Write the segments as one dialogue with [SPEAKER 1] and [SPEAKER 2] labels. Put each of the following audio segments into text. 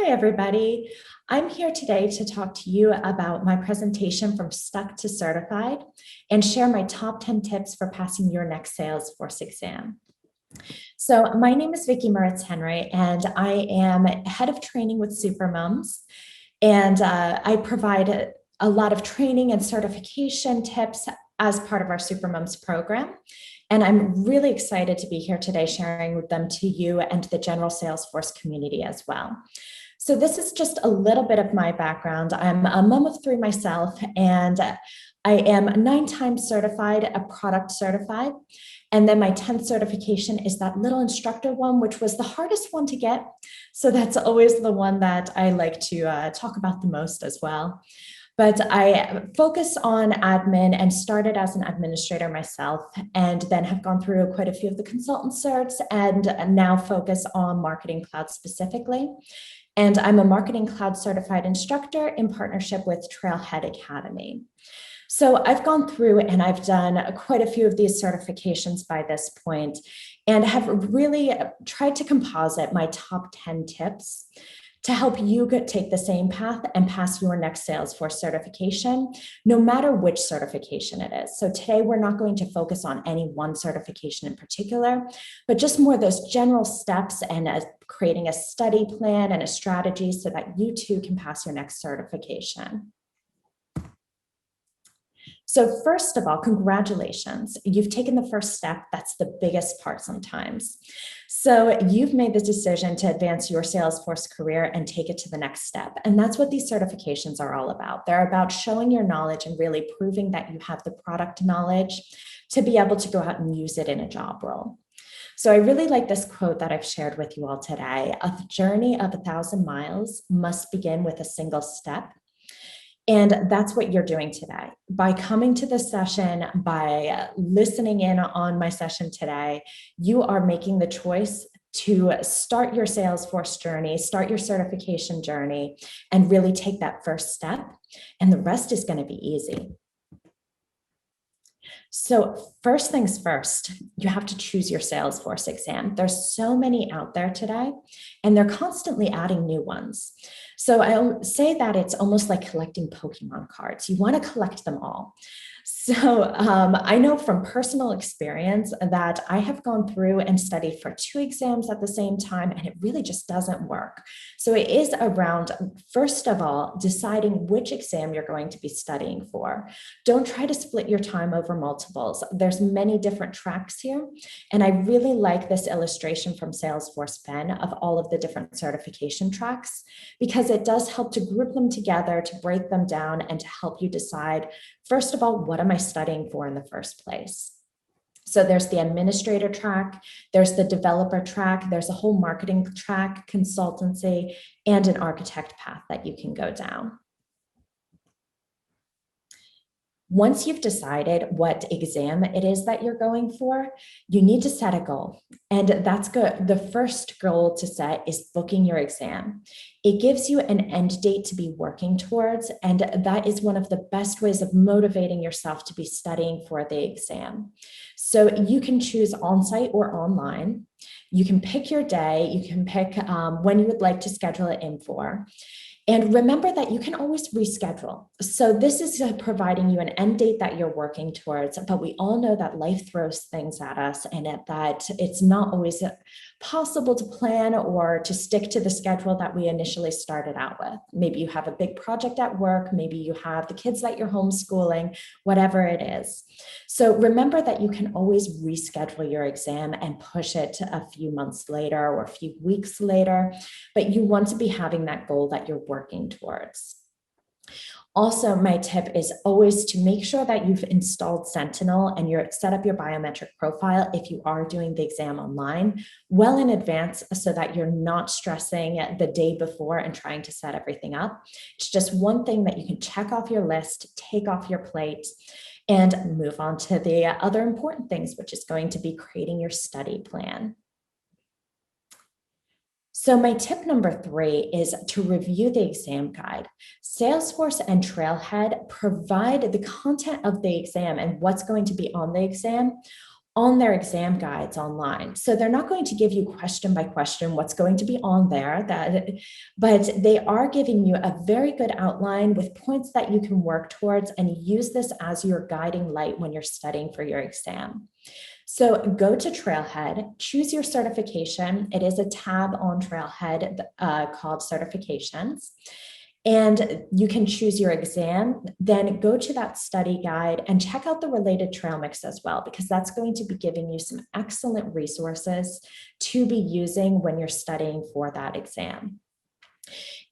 [SPEAKER 1] Hi, everybody. I'm here today to talk to you about my presentation from Stuck to Certified and share my top 10 tips for passing your next Salesforce exam. So my name is Vicki Moritz Henry, and I am head of training with Supermoms. And I provide a lot of training and certification tips as part of our Supermoms program. And I'm really excited to be here today sharing them to you and the general Salesforce community as well. So this is just a little bit of my background. I'm a mom of 3 myself, and I am 9 times certified, a product certified. And then my 10th certification is that little instructor one, which was the hardest one to get. So that's always the one that I like to talk about the most as well. But I focus on admin and started as an administrator myself, and then have gone through quite a few of the consultant certs and now focus on Marketing Cloud specifically. And I'm a Marketing Cloud certified instructor in partnership with Trailhead Academy. So I've gone through and I've done quite a few of these certifications by this point and have really tried to composite my top 10 tips to help you take the same path and pass your next Salesforce certification, no matter which certification it is. So today we're not going to focus on any one certification in particular, but just more those general steps and creating a study plan and a strategy so that you too can pass your next certification. So first of all, congratulations. You've taken the first step. That's the biggest part sometimes. So you've made the decision to advance your Salesforce career and take it to the next step. And that's what these certifications are all about. They're about showing your knowledge and really proving that you have the product knowledge to be able to go out and use it in a job role. So I really like this quote that I've shared with you all today. A journey of 1,000 miles must begin with a single step. And that's what you're doing today. By coming to this session, by listening in on my session today, you are making the choice to start your Salesforce journey, start your certification journey, and really take that first step. And the rest is going to be easy. So first things first, you have to choose your Salesforce exam. There's so many out there today, and they're constantly adding new ones. So I'll say that it's almost like collecting Pokemon cards. You want to collect them all. So I know from personal experience that I have gone through and studied for 2 exams at the same time, and it really just doesn't work. So it is around, first of all, deciding which exam you're going to be studying for. Don't try to split your time over multiples. There's many different tracks here. And I really like this illustration from Salesforce Pen of all of the different certification tracks, because it does help to group them together, to break them down, and to help you decide, first of all, what am I studying for in the first place? So there's the administrator track, there's the developer track, there's a whole marketing track, consultancy, and an architect path that you can go down. Once you've decided what exam it is that you're going for, you need to set a goal. And that's good. The first goal to set is booking your exam. It gives you an end date to be working towards, and that is one of the best ways of motivating yourself to be studying for the exam. So you can choose on-site or online. You can pick your day. You can pick when you would like to schedule it in for. And remember that you can always reschedule. So this is providing you an end date that you're working towards, but we all know that life throws things at us and that it's not always possible to plan or to stick to the schedule that we initially started out with. Maybe you have a big project at work, maybe you have the kids that you're homeschooling, whatever it is. So remember that you can always reschedule your exam and push it a few months later or a few weeks later, but you want to be having that goal that you're working towards. Also, my tip is always to make sure that you've installed Sentinel and you're set up your biometric profile if you are doing the exam online well in advance, so that you're not stressing the day before and trying to set everything up. It's just one thing that you can check off your list, take off your plate, and move on to the other important things, which is going to be creating your study plan. So my tip number 3 is to review the exam guide. Salesforce and Trailhead provide the content of the exam and what's going to be on the exam on their exam guides online. So they're not going to give you question by question what's going to be on there, but they are giving you a very good outline with points that you can work towards and use this as your guiding light when you're studying for your exam. So go to Trailhead, choose your certification. It is a tab on Trailhead called Certifications. And you can choose your exam, then go to that study guide and check out the related trail mix as well, because that's going to be giving you some excellent resources to be using when you're studying for that exam.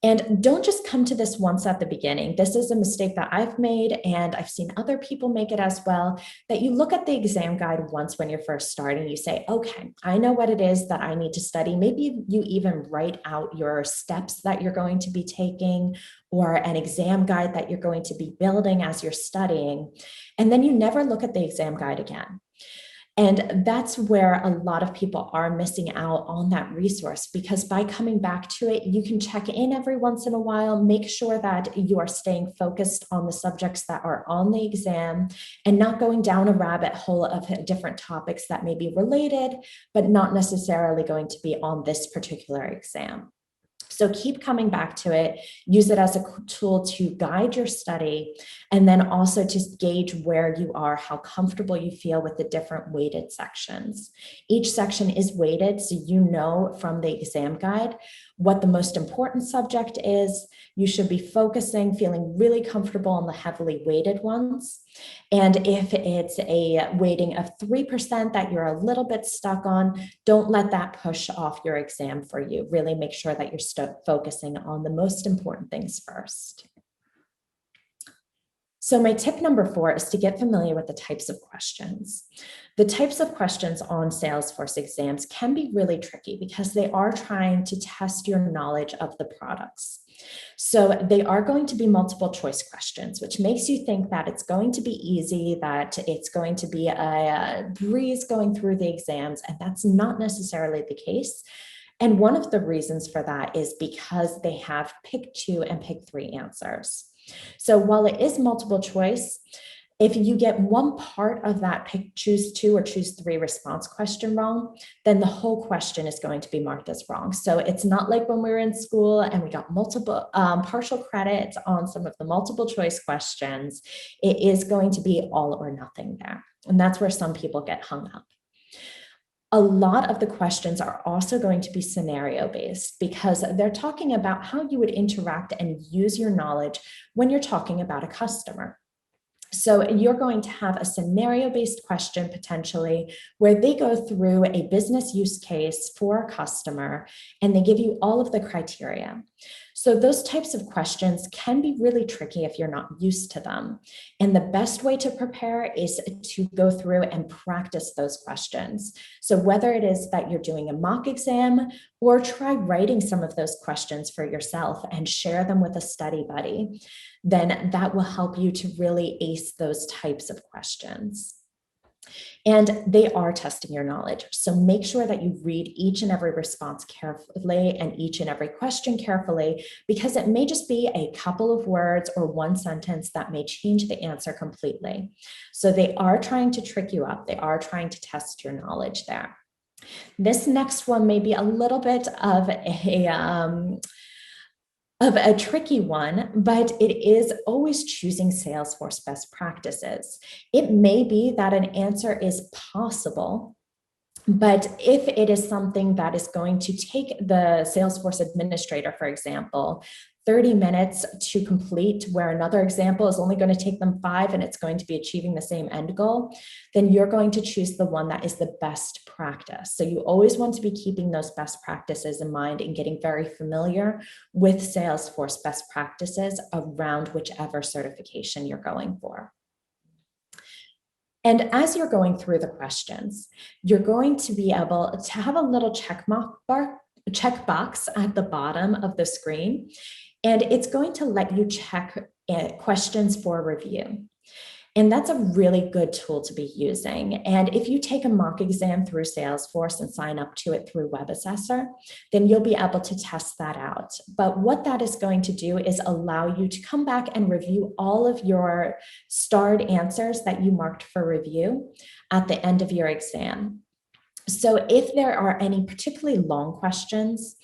[SPEAKER 1] And don't just come to this once at the beginning. This is a mistake that I've made, and I've seen other people make it as well, that you look at the exam guide once when you're first starting. You say, okay, I know what it is that I need to study. Maybe you even write out your steps that you're going to be taking or an exam guide that you're going to be building as you're studying. And then you never look at the exam guide again. And that's where a lot of people are missing out on that resource, because by coming back to it, you can check in every once in a while, make sure that you are staying focused on the subjects that are on the exam and not going down a rabbit hole of different topics that may be related, but not necessarily going to be on this particular exam. So keep coming back to it, use it as a tool to guide your study, and then also to gauge where you are, how comfortable you feel with the different weighted sections. Each section is weighted, so you know from the exam guide what the most important subject is. You should be focusing, feeling really comfortable on the heavily weighted ones. And if it's a weighting of 3% that you're a little bit stuck on, don't let that push off your exam for you. Really make sure that you're focusing on the most important things first. So my tip number 4 is to get familiar with the types of questions. The types of questions on Salesforce exams can be really tricky because they are trying to test your knowledge of the products. So they are going to be multiple choice questions, which makes you think that it's going to be easy, that it's going to be a breeze going through the exams, and that's not necessarily the case. And one of the reasons for that is because they have pick 2 and pick 3 answers. So while it is multiple choice, if you get one part of that choose 2 or choose 3 response question wrong, then the whole question is going to be marked as wrong. So it's not like when we were in school and we got multiple partial credit on some of the multiple choice questions. It is going to be all or nothing there. And that's where some people get hung up. A lot of the questions are also going to be scenario-based because they're talking about how you would interact and use your knowledge when you're talking about a customer. So you're going to have a scenario-based question potentially where they go through a business use case for a customer and they give you all of the criteria. So those types of questions can be really tricky if you're not used to them. And the best way to prepare is to go through and practice those questions. So whether it is that you're doing a mock exam or try writing some of those questions for yourself and share them with a study buddy, then that will help you to really ace those types of questions. And they are testing your knowledge. So make sure that you read each and every response carefully and each and every question carefully, because it may just be a couple of words or one sentence that may change the answer completely. So they are trying to trick you up. They are trying to test your knowledge there. This next one may be a little bit of a tricky one, but it is always choosing Salesforce best practices. It may be that an answer is possible, but if it is something that is going to take the Salesforce administrator, for example, 30 minutes to complete, where another example is only going to take them 5 and it's going to be achieving the same end goal, then you're going to choose the one that is the best practice. So you always want to be keeping those best practices in mind and getting very familiar with Salesforce best practices around whichever certification you're going for. And as you're going through the questions, you're going to be able to have a little checkbox at the bottom of the screen, and it's going to let you check questions for review. And that's a really good tool to be using. And if you take a mock exam through Salesforce and sign up to it through Web Assessor, then you'll be able to test that out. But what that is going to do is allow you to come back and review all of your starred answers that you marked for review at the end of your exam. So if there are any particularly long questions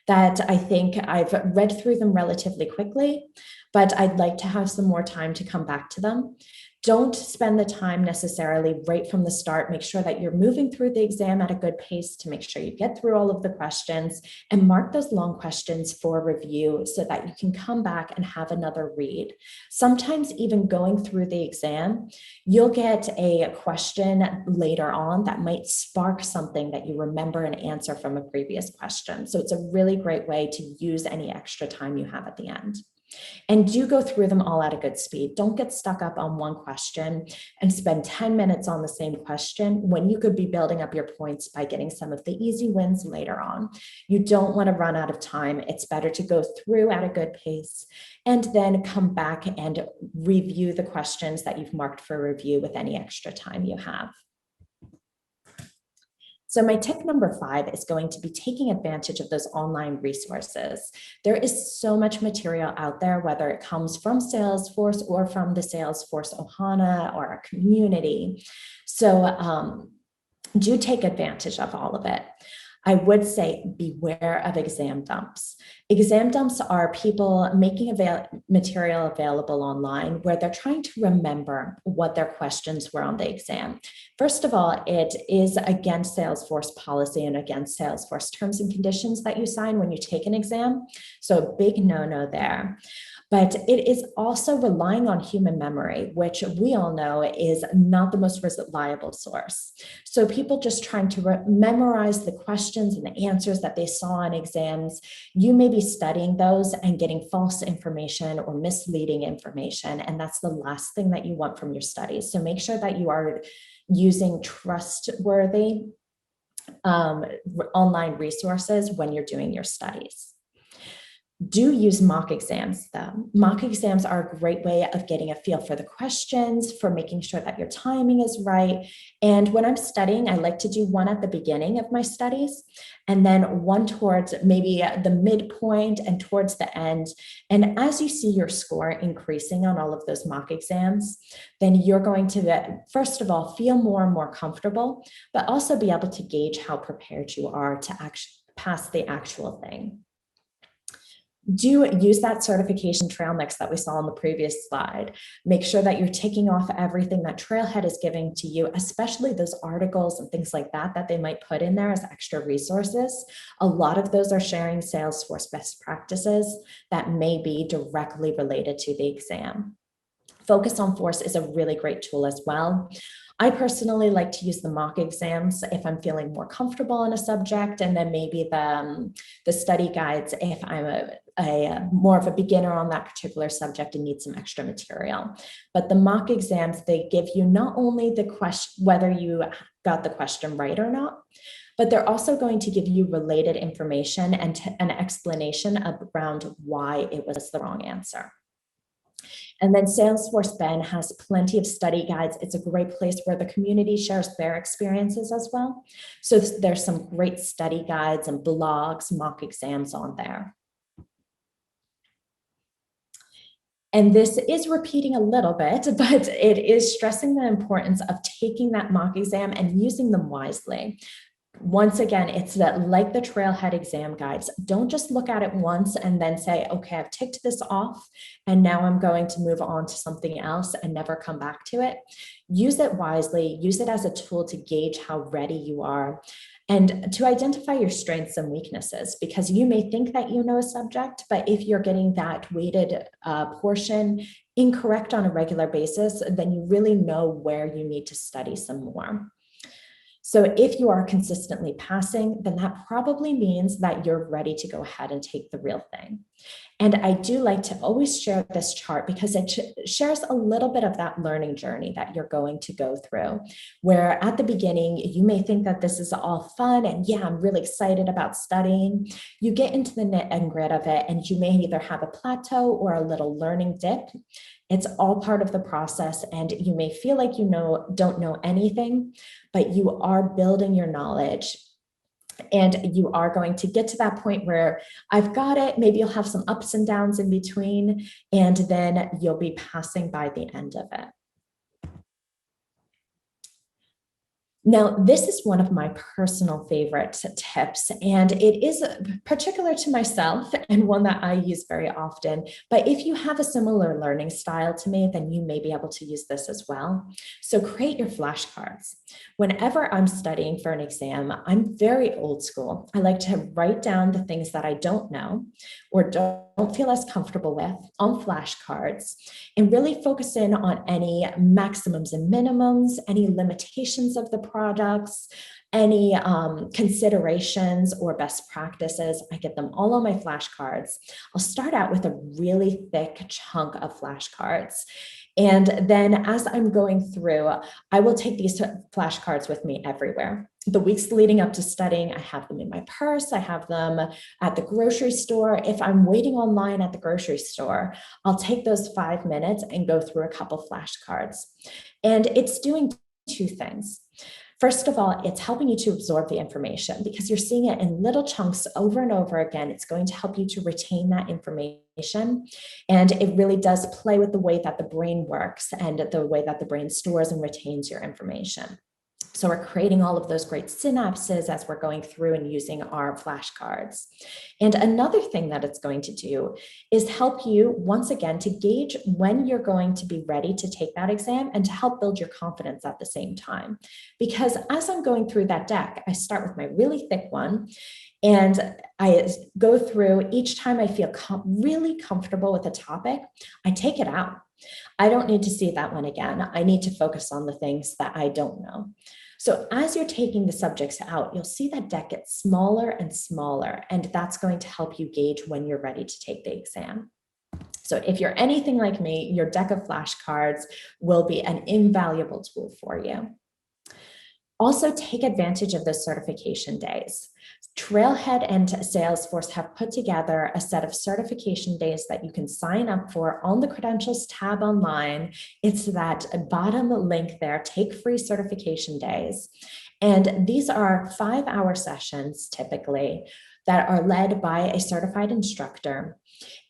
[SPEAKER 1] that I think I've read through them relatively quickly, but I'd like to have some more time to come back to them, don't spend the time necessarily right from the start. Make sure that you're moving through the exam at a good pace to make sure you get through all of the questions, and mark those long questions for review so that you can come back and have another read. Sometimes even going through the exam, you'll get a question later on that might spark something that you remember an answer from a previous question. So it's a really great way to use any extra time you have at the end. And do go through them all at a good speed. Don't get stuck up on one question and spend 10 minutes on the same question when you could be building up your points by getting some of the easy wins later on. You don't want to run out of time. It's better to go through at a good pace and then come back and review the questions that you've marked for review with any extra time you have. So my tip number 5 is going to be taking advantage of those online resources. There is so much material out there, whether it comes from Salesforce or from the Salesforce Ohana or a community. So do take advantage of all of it. I would say beware of exam dumps. Exam dumps are people making material available online where they're trying to remember what their questions were on the exam. First of all, it is against Salesforce policy and against Salesforce terms and conditions that you sign when you take an exam. So a big no-no there. But it is also relying on human memory, which we all know is not the most reliable source. So people just trying to memorize the questions and the answers that they saw on exams, you may be studying those and getting false information or misleading information. And that's the last thing that you want from your studies. So make sure that you are using trustworthy online resources when you're doing your studies. Do use mock exams though. Mock exams are a great way of getting a feel for the questions, for making sure that your timing is right. And when I'm studying, I like to do one at the beginning of my studies and then one towards maybe the midpoint and towards the end. And as you see your score increasing on all of those mock exams, then you're going to, first of all, feel more and more comfortable, but also be able to gauge how prepared you are to actually pass the actual thing. Do use that certification trail mix that we saw on the previous slide. Make sure that you're ticking off everything that Trailhead is giving to you, especially those articles and things like that that they might put in there as extra resources. A lot of those are sharing Salesforce best practices that may be directly related to the exam. Focus on Force is a really great tool as well. I personally like to use the mock exams if I'm feeling more comfortable in a subject, and then maybe the study guides if I'm more of a beginner on that particular subject and need some extra material. But the mock exams, they give you not only the question, whether you got the question right or not, but they're also going to give you related information and an explanation around why it was the wrong answer. And then Salesforce Ben has plenty of study guides. It's a great place where the community shares their experiences as well. So there's some great study guides and blogs, mock exams on there. And this is repeating a little bit, but it is stressing the importance of taking that mock exam and using them wisely. Once again, it's that like the Trailhead exam guides, don't just look at it once and then say, okay, I've ticked this off and now I'm going to move on to something else and never come back to it. Use it wisely, use it as a tool to gauge how ready you are and to identify your strengths and weaknesses, because you may think that you know a subject, but if you're getting that weighted portion incorrect on a regular basis, then you really know where you need to study some more. So if you are consistently passing, then that probably means that you're ready to go ahead and take the real thing. And I do like to always share this chart because it shares a little bit of that learning journey that you're going to go through, where at the beginning, you may think that this is all fun and yeah, I'm really excited about studying. You get into the nit and grit of it and you may either have a plateau or a little learning dip. It's all part of the process, and you may feel like don't know anything, but you are building your knowledge. And you are going to get to that point where I've got it. Maybe you'll have some ups and downs in between, and then you'll be passing by the end of it. Now, this is one of my personal favorite tips, and it is particular to myself and one that I use very often. But if you have a similar learning style to me, then you may be able to use this as well. So create your flashcards. Whenever I'm studying for an exam, I'm very old school. I like to write down the things that I don't know or don't feel as comfortable with on flashcards, and really focus in on any maximums and minimums, any limitations of the products, any considerations or best practices. I get them all on my flashcards. I'll start out with a really thick chunk of flashcards. And then as I'm going through, I will take these flashcards with me everywhere. The weeks leading up to studying, I have them in my purse. I have them at the grocery store. If I'm waiting online at the grocery store, I'll take those 5 minutes and go through a couple flashcards. And it's doing two things. First of all, it's helping you to absorb the information because you're seeing it in little chunks over and over again. It's going to help you to retain that information. And it really does play with the way that the brain works and the way that the brain stores and retains your information. So we're creating all of those great synapses as we're going through and using our flashcards. And another thing that it's going to do is help you, once again, to gauge when you're going to be ready to take that exam and to help build your confidence at the same time. Because as I'm going through that deck, I start with my really thick one, and I go through each time I feel really comfortable with a topic, I take it out. I don't need to see that one again. I need to focus on the things that I don't know. So as you're taking the subjects out, you'll see that deck get smaller and smaller, and that's going to help you gauge when you're ready to take the exam. So if you're anything like me, your deck of flashcards will be an invaluable tool for you. Also, take advantage of the certification days. Trailhead and Salesforce have put together a set of certification days that you can sign up for on the credentials tab online. It's that bottom link there, take free certification days. And these are 5-hour sessions typically that are led by a certified instructor.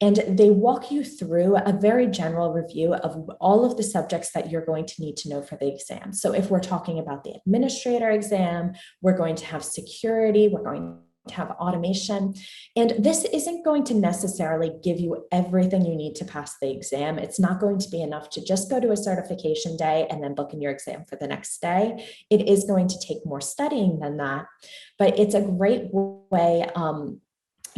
[SPEAKER 1] And they walk you through a very general review of all of the subjects that you're going to need to know for the exam. So if we're talking about the administrator exam, we're going to have security, we're going to have automation. And this isn't going to necessarily give you everything you need to pass the exam. It's not going to be enough to just go to a certification day and then book in your exam for the next day. It is going to take more studying than that, but it's a great way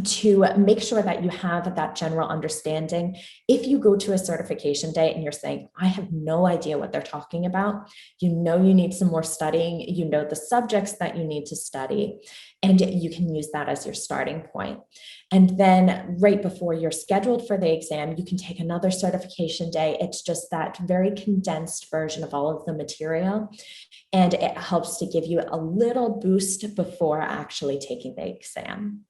[SPEAKER 1] to make sure that you have that general understanding. If you go to a certification day and you're saying, I have no idea what they're talking about, you know you need some more studying, you know the subjects that you need to study, and you can use that as your starting point. And then right before you're scheduled for the exam, you can take another certification day. It's just that very condensed version of all of the material, and it helps to give you a little boost before actually taking the exam.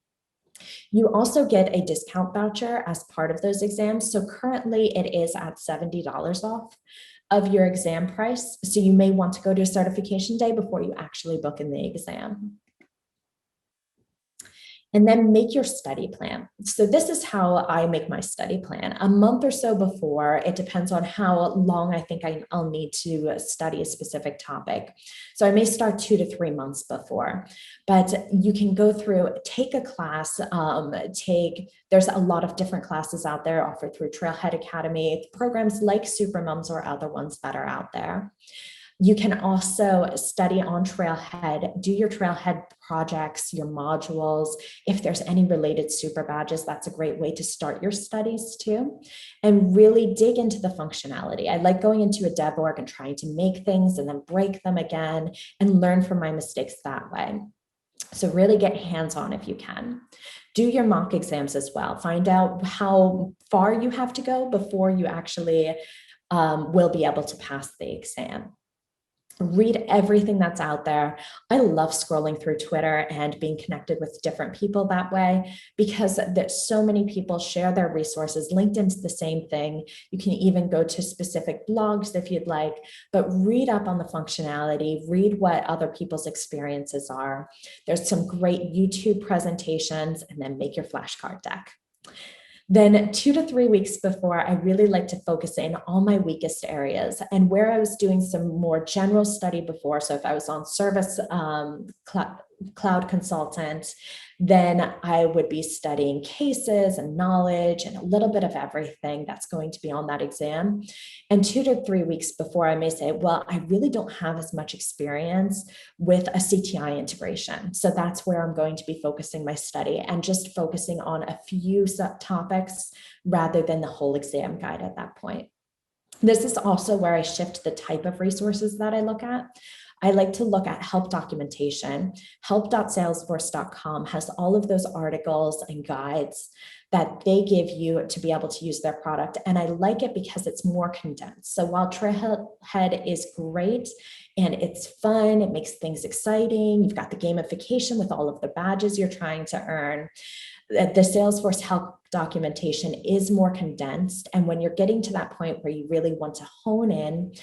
[SPEAKER 1] You also get a discount voucher as part of those exams. So currently it is at $70 off of your exam price. So you may want to go to a certification day before you actually book in the exam. And then make your study plan. So this is how I make my study plan. A month or so before, it depends on how long I think I'll need to study a specific topic. So I may start 2 to 3 months before, but you can go through, take a class, there's a lot of different classes out there offered through Trailhead Academy, programs like Supermoms or other ones that are out there. You can also study on Trailhead, do your Trailhead projects, your modules. If there's any related super badges, that's a great way to start your studies too, and really dig into the functionality. I like going into a dev org and trying to make things and then break them again and learn from my mistakes that way. So really get hands-on if you can. Do your mock exams as well. Find out how far you have to go before you actually will be able to pass the exam. Read everything that's out there. I love scrolling through Twitter and being connected with different people that way, because there's so many people share their resources. LinkedIn's the same thing. You can even go to specific blogs if you'd like, but read up on the functionality, read what other people's experiences are. There's some great YouTube presentations, and then make your flashcard deck. Then 2 to 3 weeks before, I really like to focus in on my weakest areas, and where I was doing some more general study before. So if I was on service cloud consultant, then I would be studying cases and knowledge and a little bit of everything that's going to be on that exam. And 2 to 3 weeks before, I may say, well, I really don't have as much experience with a CTI integration. So that's where I'm going to be focusing my study, and just focusing on a few subtopics rather than the whole exam guide at that point. This is also where I shift the type of resources that I look at. I like to look at help documentation. Help.salesforce.com has all of those articles and guides that they give you to be able to use their product. And I like it because it's more condensed. So while Trailhead is great and it's fun, it makes things exciting, you've got the gamification with all of the badges you're trying to earn, the Salesforce help documentation is more condensed. And when you're getting to that point where you really want to hone in,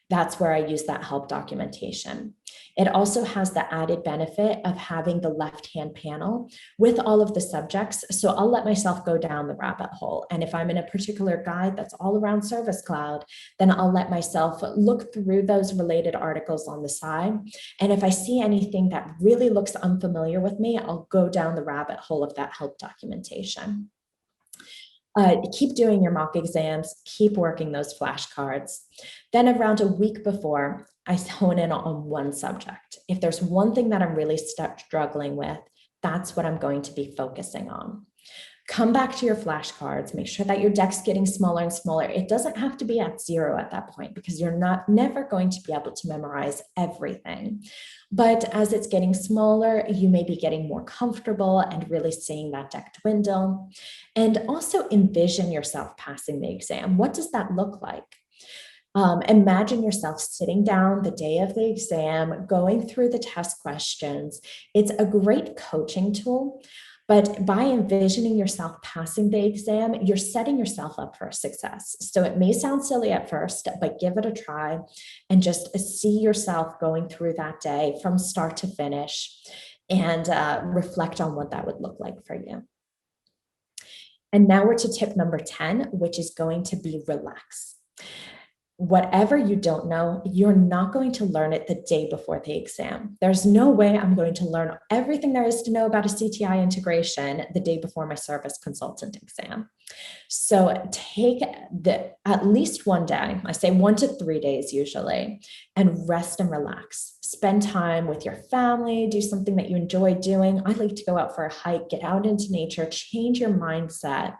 [SPEAKER 1] that's where I use that help documentation. It also has the added benefit of having the left-hand panel with all of the subjects. So I'll let myself go down the rabbit hole. And if I'm in a particular guide that's all around Service Cloud, then I'll let myself look through those related articles on the side. And if I see anything that really looks unfamiliar with me, I'll go down the rabbit hole of that help documentation. Keep doing your mock exams, keep working those flashcards. Then around a week before, I hone in on one subject. If there's one thing that I'm really struggling with, that's what I'm going to be focusing on. Come back to your flashcards, make sure that your deck's getting smaller and smaller. It doesn't have to be at 0 at that point, because you're never going to be able to memorize everything. But as it's getting smaller, you may be getting more comfortable and really seeing that deck dwindle. And also envision yourself passing the exam. What does that look like? Imagine yourself sitting down the day of the exam, going through the test questions. It's a great coaching tool. But by envisioning yourself passing the exam, you're setting yourself up for success. So it may sound silly at first, but give it a try and just see yourself going through that day from start to finish, and reflect on what that would look like for you. And now we're to tip number 10, which is going to be relax. Whatever you don't know, you're not going to learn it the day before the exam. There's no way I'm going to learn everything there is to know about a CTI integration the day before my service consultant exam. So take at least one day, I say 1 to 3 days usually, and rest and relax. Spend time with your family, do something that you enjoy doing. I like to go out for a hike, get out into nature, change your mindset,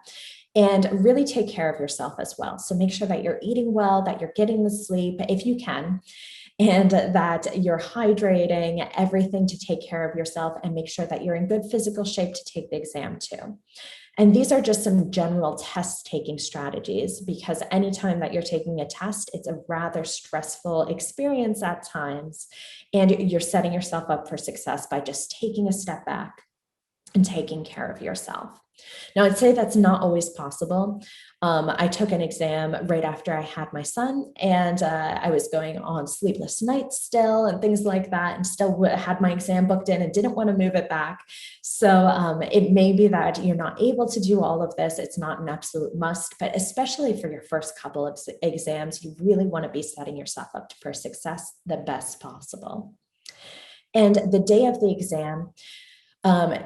[SPEAKER 1] and really take care of yourself as well. So make sure that you're eating well, that you're getting the sleep if you can, and that you're hydrating, everything to take care of yourself, and make sure that you're in good physical shape to take the exam too. And these are just some general test taking strategies, because anytime that you're taking a test, it's a rather stressful experience at times, and you're setting yourself up for success by just taking a step back and taking care of yourself. Now, I'd say that's not always possible. I took an exam right after I had my son, and I was going on sleepless nights still and things like that, and still had my exam booked in and didn't want to move it back. So it may be that you're not able to do all of this. It's not an absolute must, but especially for your first couple of exams, you really want to be setting yourself up for success the best possible. And the day of the exam,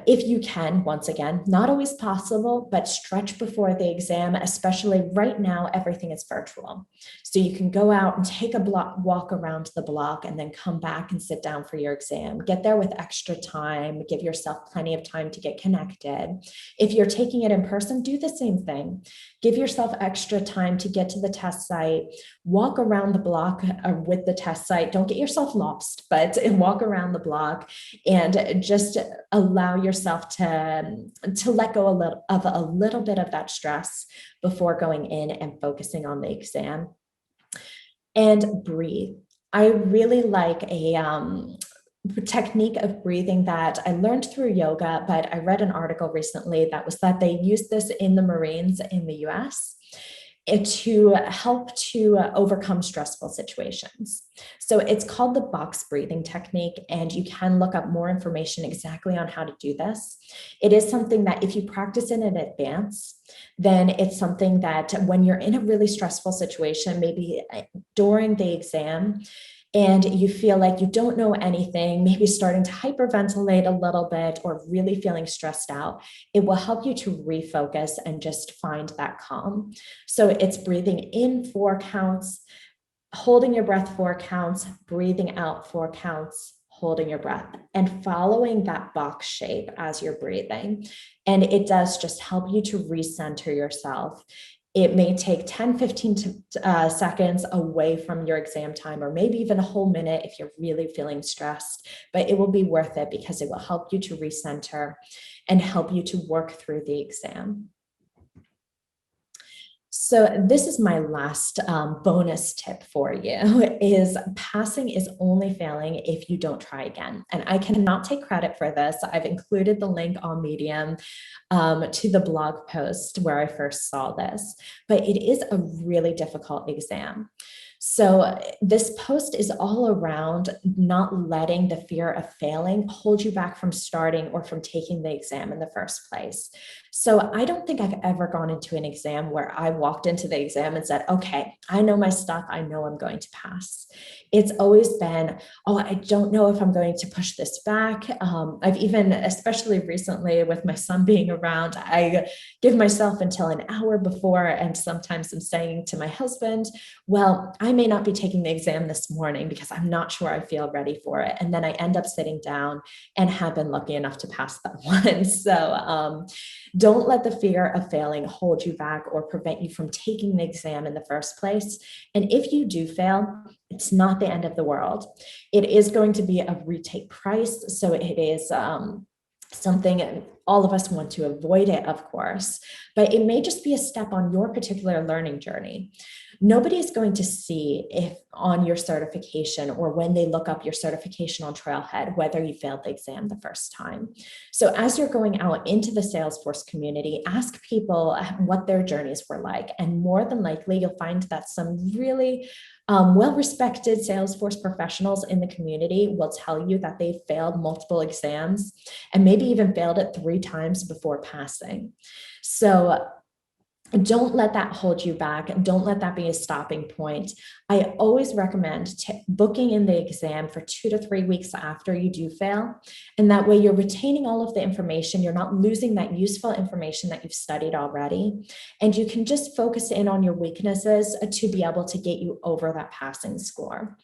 [SPEAKER 1] if you can, once again, not always possible, but stretch before the exam, especially right now, everything is virtual. So you can go out and take a walk around the block and then come back and sit down for your exam. Get there with extra time, give yourself plenty of time to get connected. If you're taking it in person, do the same thing. Give yourself extra time to get to the test site, walk around the block with the test site. Don't get yourself lost, but walk around the block and just allow yourself to let go a little bit of that stress before going in and focusing on the exam. And breathe. I really like a technique of breathing that I learned through yoga, but I read an article recently that was that they use this in the Marines in the US to help to overcome stressful situations. So it's called the box breathing technique, and you can look up more information exactly on how to do this. It is something that if you practice it in advance, then it's something that when you're in a really stressful situation, maybe during the exam, and you feel like you don't know anything, maybe starting to hyperventilate a little bit or really feeling stressed out, it will help you to refocus and just find that calm. So it's breathing in 4 counts, holding your breath 4 counts, breathing out 4 counts, holding your breath, and following that box shape as you're breathing. And it does just help you to recenter yourself. It may take 10, 15 seconds away from your exam time, or maybe even a whole minute if you're really feeling stressed, but it will be worth it because it will help you to recenter and help you to work through the exam. So this is my last bonus tip for you is passing is only failing if you don't try again. And I cannot take credit for this. I've included the link on Medium to the blog post where I first saw this, but it is a really difficult exam. So this post is all around not letting the fear of failing hold you back from starting or from taking the exam in the first place. So I don't think I've ever gone into an exam where I walked into the exam and said, okay, I know my stuff. I know I'm going to pass. It's always been, oh, I don't know if I'm going to push this back. I've even, especially recently with my son being around, I give myself until an hour before. And sometimes I'm saying to my husband, well, I may not be taking the exam this morning because I'm not sure I feel ready for it. And then I end up sitting down and have been lucky enough to pass that one. So don't let the fear of failing hold you back or prevent you from taking the exam in the first place. And if you do fail, it's not the end of the world. It is going to be a retake price. So it is something all of us want to avoid it, of course, but it may just be a step on your particular learning journey. Nobody is going to see if on your certification or when they look up your certification on Trailhead, whether you failed the exam the first time. So as you're going out into the Salesforce community, ask people what their journeys were like. And more than likely, you'll find that some really well-respected Salesforce professionals in the community will tell you that they failed multiple exams and maybe even failed it 3 times before passing. So don't let that hold you back. Don't let that be a stopping point. I always recommend booking in the exam for 2 to 3 weeks after you do fail. And that way you're retaining all of the information. You're not losing that useful information that you've studied already. And you can just focus in on your weaknesses to be able to get you over that passing score.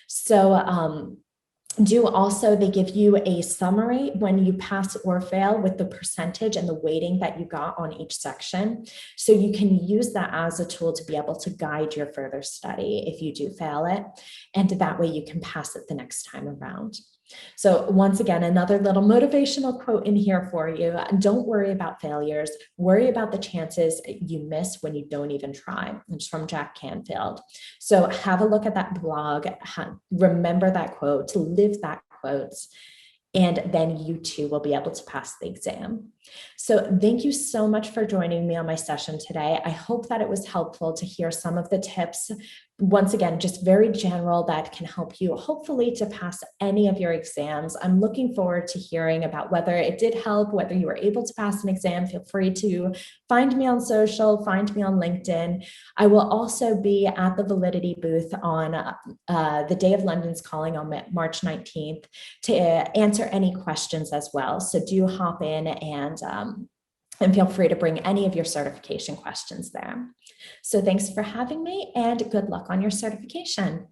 [SPEAKER 1] So, they give you a summary when you pass or fail with the percentage and the weighting that you got on each section. So you can use that as a tool to be able to guide your further study if you do fail it. And that way you can pass it the next time around. So once again, another little motivational quote in here for you. Don't worry about failures. Worry about the chances you miss when you don't even try. It's from Jack Canfield. So have a look at that blog. Remember that quote, live that quote, and then you too will be able to pass the exam. So thank you so much for joining me on my session today. I hope that it was helpful to hear some of the tips. Once again, just very general that can help you hopefully to pass any of your exams. I'm looking forward to hearing about whether it did help, whether you were able to pass an exam. Feel free to find me on social, find me on LinkedIn. I will also be at the Validity booth on the day of London's Calling on March 19th to answer any questions as well. So do hop in and feel free to bring any of your certification questions there. So thanks for having me and good luck on your certification.